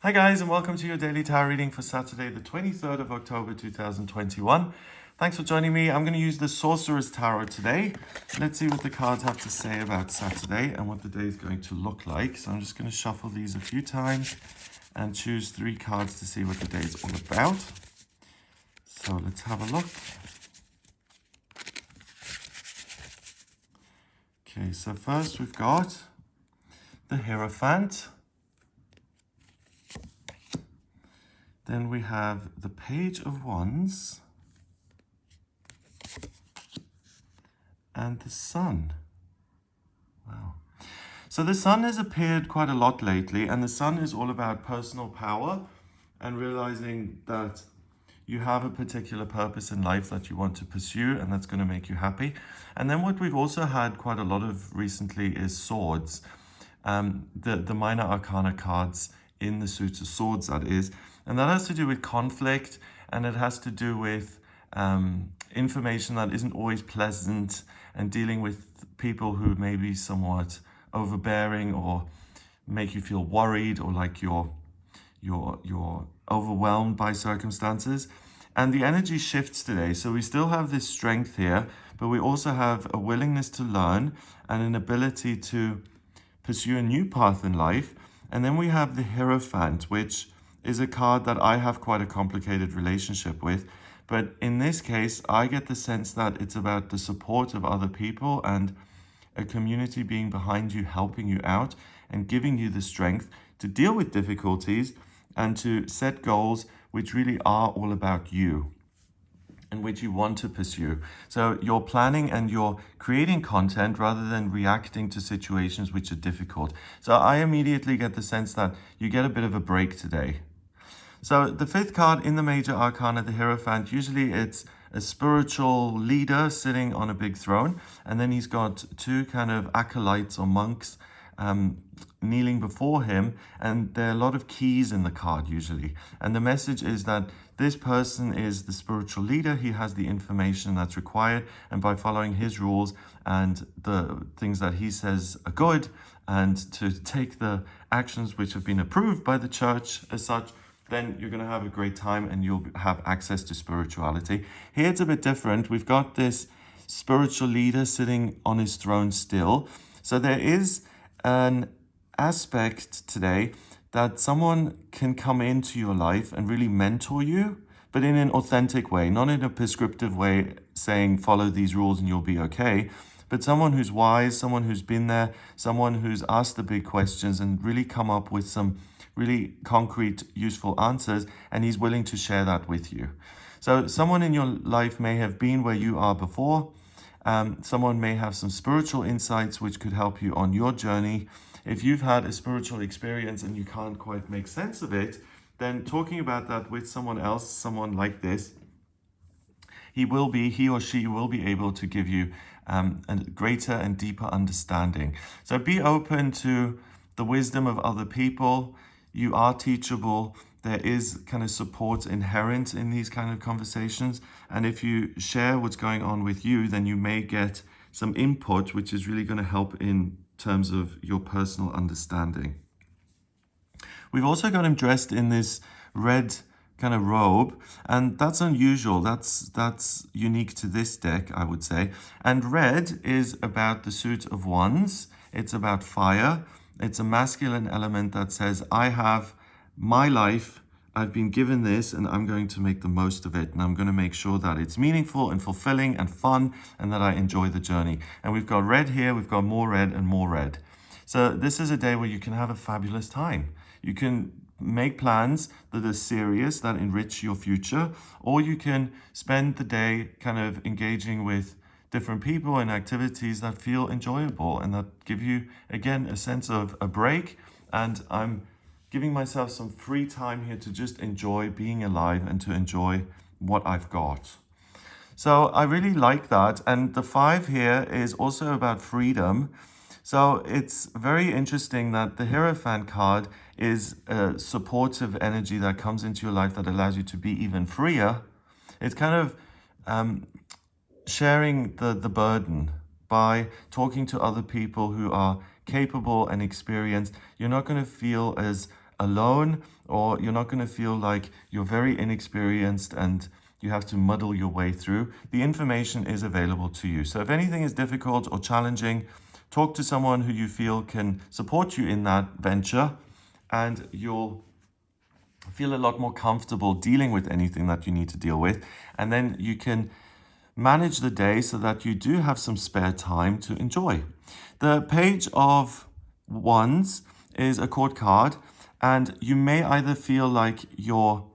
Hi guys, and welcome to your daily tarot reading for Saturday the 23rd of October 2021. Thanks for joining me. I'm going to use the Sorcerer's Tarot today. Let's see what the cards have to say about Saturday and what the day is going to look like. So I'm just going to shuffle these a few times and choose 3 cards to see what the day is all about. So let's have a look. Okay, so first we've got the Hierophant. Then we have the Page of Wands and the Sun. Wow. So the Sun has appeared quite a lot lately, and the Sun is all about personal power and realizing that you have a particular purpose in life that you want to pursue, and that's going to make you happy. And then what we've also had quite a lot of recently is Swords. The minor arcana cards in the suit of Swords, that is. And that has to do with conflict, and it has to do with information that isn't always pleasant, and dealing with people who may be somewhat overbearing or make you feel worried, or like you're overwhelmed by circumstances. And the energy shifts today. So we still have this strength here, but we also have a willingness to learn and an ability to pursue a new path in life. And then we have the Hierophant, which is a card that I have quite a complicated relationship with. But in this case, I get the sense that it's about the support of other people and a community being behind you, helping you out and giving you the strength to deal with difficulties and to set goals which really are all about you and which you want to pursue. So you're planning and you're creating content rather than reacting to situations which are difficult. So I immediately get the sense that you get a bit of a break today. So the 5th card in the major arcana, the Hierophant, usually it's a spiritual leader sitting on a big throne, and then he's got 2 kind of acolytes or monks kneeling before him, and there are a lot of keys in the card usually. And the message is that this person is the spiritual leader. He has the information that's required, and by following his rules and the things that he says are good, and to take the actions which have been approved by the church as such, then you're going to have a great time and you'll have access to spirituality. Here it's a bit different. We've got this spiritual leader sitting on his throne still. So there is an aspect today that someone can come into your life and really mentor you, but in an authentic way, not in a prescriptive way saying follow these rules and you'll be okay, but someone who's wise, someone who's been there, someone who's asked the big questions and really come up with some really concrete, useful answers, and he's willing to share that with you. So someone in your life may have been where you are before. Someone may have some spiritual insights which could help you on your journey. If you've had a spiritual experience and you can't quite make sense of it, then talking about that with someone else, someone like this, he or she will be able to give you a greater and deeper understanding. So be open to the wisdom of other people. You are teachable. There is kind of support inherent in these kind of conversations. And if you share what's going on with you, then you may get some input, which is really going to help in terms of your personal understanding. We've also got him dressed in this red kind of robe, and that's unusual. That's unique to this deck, I would say. And red is about the suit of wands. It's about fire. It's a masculine element that says, I have my life, I've been given this, and I'm going to make the most of it. And I'm going to make sure that it's meaningful and fulfilling and fun, and that I enjoy the journey. And we've got red here, we've got more red and more red. So this is a day where you can have a fabulous time. You can make plans that are serious, that enrich your future, or you can spend the day kind of engaging with different people and activities that feel enjoyable and that give you, again, a sense of a break. And I'm giving myself some free time here to just enjoy being alive and to enjoy what I've got. So I really like that. And the 5 here is also about freedom. So it's very interesting that the Hierophant card is a supportive energy that comes into your life that allows you to be even freer. It's kind of sharing the burden by talking to other people who are capable and experienced. You're not going to feel as alone, or you're not going to feel like you're very inexperienced and you have to muddle your way through. The information is available to you. So if anything is difficult or challenging, talk to someone who you feel can support you in that venture, and you'll feel a lot more comfortable dealing with anything that you need to deal with. And then you can manage the day so that you do have some spare time to enjoy. The Page of Wands is a court card, and you may either feel like you're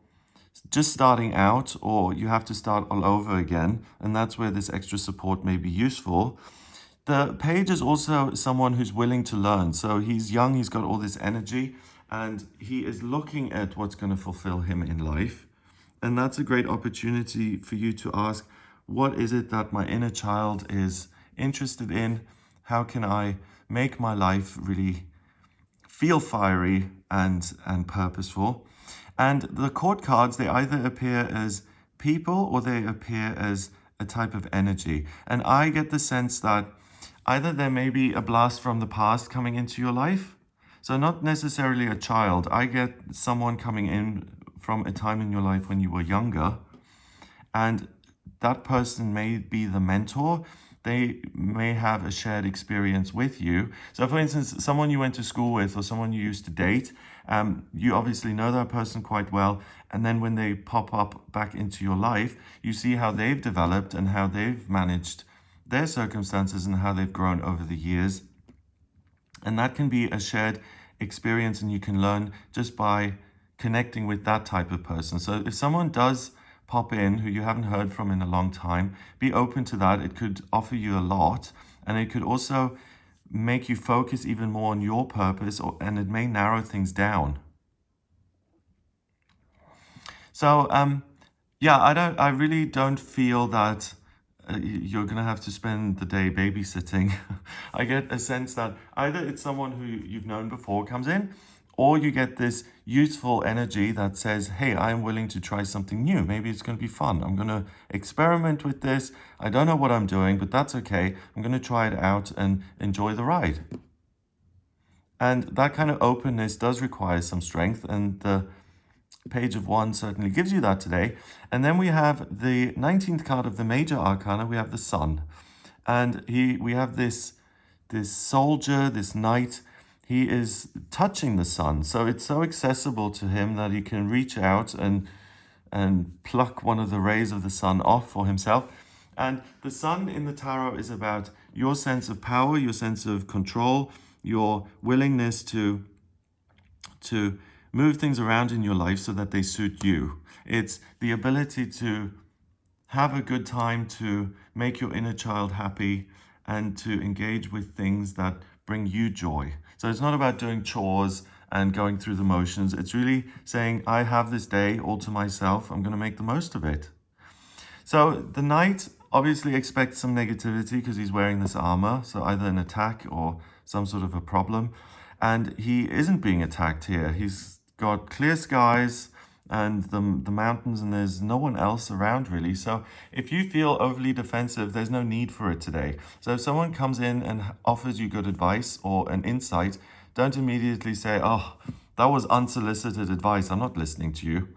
just starting out or you have to start all over again, and that's where this extra support may be useful. The Page is also someone who's willing to learn. So he's young, he's got all this energy, and he is looking at what's going to fulfill him in life. And that's a great opportunity for you to ask, what is it that my inner child is interested in? How can I make my life really feel fiery and purposeful? And the court cards, they either appear as people or they appear as a type of energy. And I get the sense that either there may be a blast from the past coming into your life. So not necessarily a child. I get someone coming in from a time in your life when you were younger, and that person may be the mentor. They may have a shared experience with you. So for instance, someone you went to school with or someone you used to date, you obviously know that person quite well. And then when they pop up back into your life, you see how they've developed and how they've managed their circumstances and how they've grown over the years. And that can be a shared experience, and you can learn just by connecting with that type of person. So if someone does pop in who you haven't heard from in a long time, be open to that. It could offer you a lot, and it could also make you focus even more on your purpose, and it may narrow things down. So I really don't feel that you're going to have to spend the day babysitting. I get a sense that either it's someone who you've known before comes in, or you get this youthful energy that says, hey, I'm willing to try something new. Maybe it's going to be fun. I'm going to experiment with this. I don't know what I'm doing, but that's okay. I'm going to try it out and enjoy the ride. And that kind of openness does require some strength, and the Page of Wands certainly gives you that today. And then we have the 19th card of the Major Arcana. We have the Sun, and we have this soldier, this knight. He is touching the sun, so it's so accessible to him that he can reach out and pluck one of the rays of the sun off for himself. And the sun in the tarot is about your sense of power, your sense of control, your willingness to move things around in your life so that they suit you. It's the ability to have a good time, to make your inner child happy, and to engage with things that bring you joy. So it's not about doing chores and going through the motions. It's really saying, I have this day all to myself. I'm going to make the most of it. So the knight obviously expects some negativity because he's wearing this armor. So either an attack or some sort of a problem. And he isn't being attacked here. He's got clear skies and the mountains, and there's no one else around really. So if you feel overly defensive, there's no need for it today. So if someone comes in and offers you good advice or an insight, don't immediately say, oh, that was unsolicited advice, I'm not listening to you,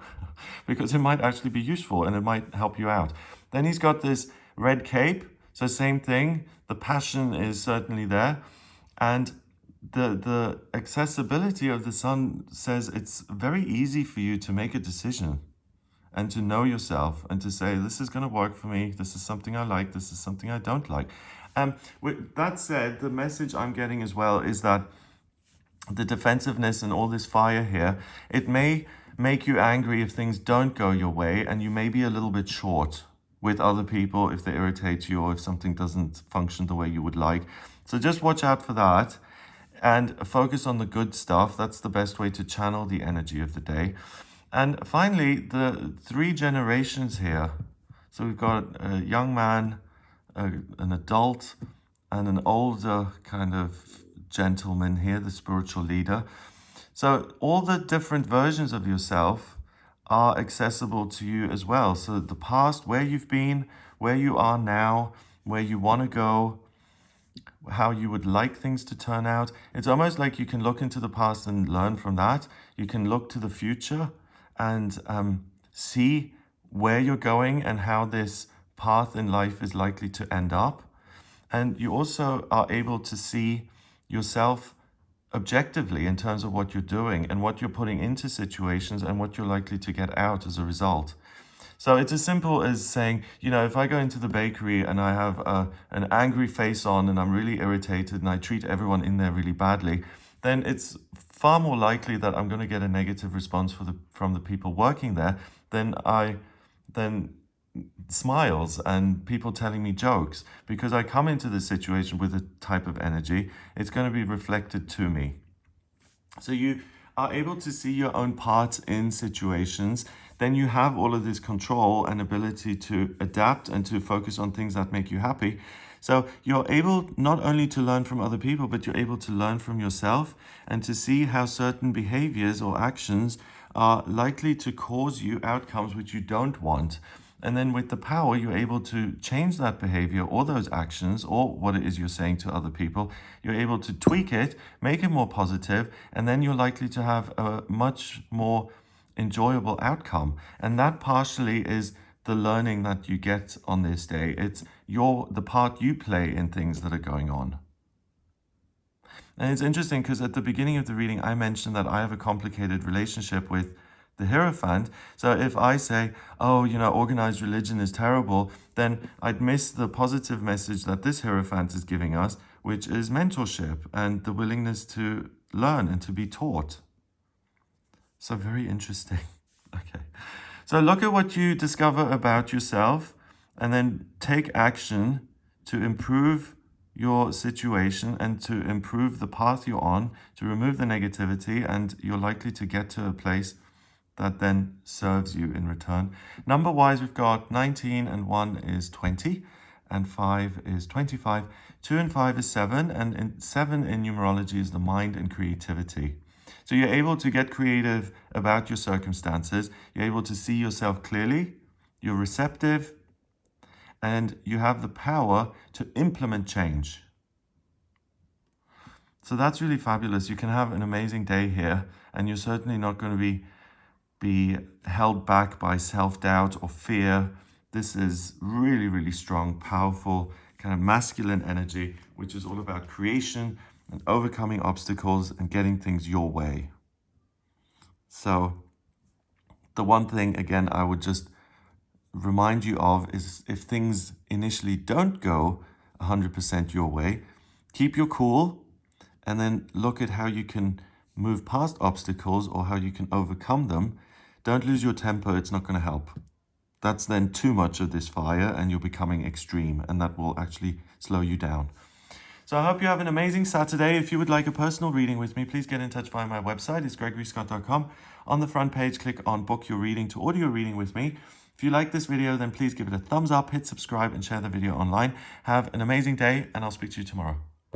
because it might actually be useful and it might help you out. Then he's got this red cape, so same thing, the passion is certainly there, and the accessibility of the sun says it's very easy for you to make a decision and to know yourself and to say, this is going to work for me, this is something I like, this is something I don't like. With that said, the message I'm getting as well is that the defensiveness and all this fire here, it may make you angry if things don't go your way, and you may be a little bit short with other people if they irritate you or if something doesn't function the way you would like. So just watch out for that and focus on the good stuff. That's the best way to channel the energy of the day. And finally, the 3 generations here. So we've got a young man, an adult, and an older kind of gentleman here, the spiritual leader. So all the different versions of yourself are accessible to you as well. So the past, where you've been, where you are now, where you want to go, how you would like things to turn out. It's almost like you can look into the past and learn from that. You can look to the future and see where you're going and how this path in life is likely to end up. And you also are able to see yourself objectively in terms of what you're doing and what you're putting into situations and what you're likely to get out as a result. So it's as simple as saying, if I go into the bakery and I have an angry face on and I'm really irritated and I treat everyone in there really badly, then it's far more likely that I'm going to get a negative response from the people working there than smiles and people telling me jokes, because I come into this situation with a type of energy. It's going to be reflected to me. So you are able to see your own part in situations. Then you have all of this control and ability to adapt and to focus on things that make you happy. So you're able not only to learn from other people, but you're able to learn from yourself and to see how certain behaviors or actions are likely to cause you outcomes which you don't want. And then with the power, you're able to change that behavior or those actions or what it is you're saying to other people. You're able to tweak it, make it more positive, and then you're likely to have a much more enjoyable outcome. And that partially is the learning that you get on this day. It's the part you play in things that are going on. And it's interesting because at the beginning of the reading, I mentioned that I have a complicated relationship with the Hierophant. So if I say, organized religion is terrible, then I'd miss the positive message that this Hierophant is giving us, which is mentorship and the willingness to learn and to be taught. So very interesting. Okay. So look at what you discover about yourself and then take action to improve your situation and to improve the path you're on, to remove the negativity, and you're likely to get to a place that then serves you in return. Number-wise, we've got 19 and 1 is 20 and 5 is 25. 2 and 5 is 7, and 7 in numerology is the mind and creativity. So you're able to get creative about your circumstances. You're able to see yourself clearly. You're receptive. And you have the power to implement change. So that's really fabulous. You can have an amazing day here, and you're certainly not going to be held back by self-doubt or fear. This is really, really strong, powerful, kind of masculine energy, which is all about creation and overcoming obstacles and getting things your way. So the one thing, again, I would just remind you of is if things initially don't go 100% your way, keep your cool and then look at how you can move past obstacles or how you can overcome them. Don't lose your temper. It's not going to help. That's then too much of this fire and you're becoming extreme, and that will actually slow you down. So I hope you have an amazing Saturday. If you would like a personal reading with me, please get in touch via my website. It's gregoryscott.com. On the front page, click on book your reading to order your reading with me. If you like this video, then please give it a thumbs up, hit subscribe, and share the video online. Have an amazing day, and I'll speak to you tomorrow.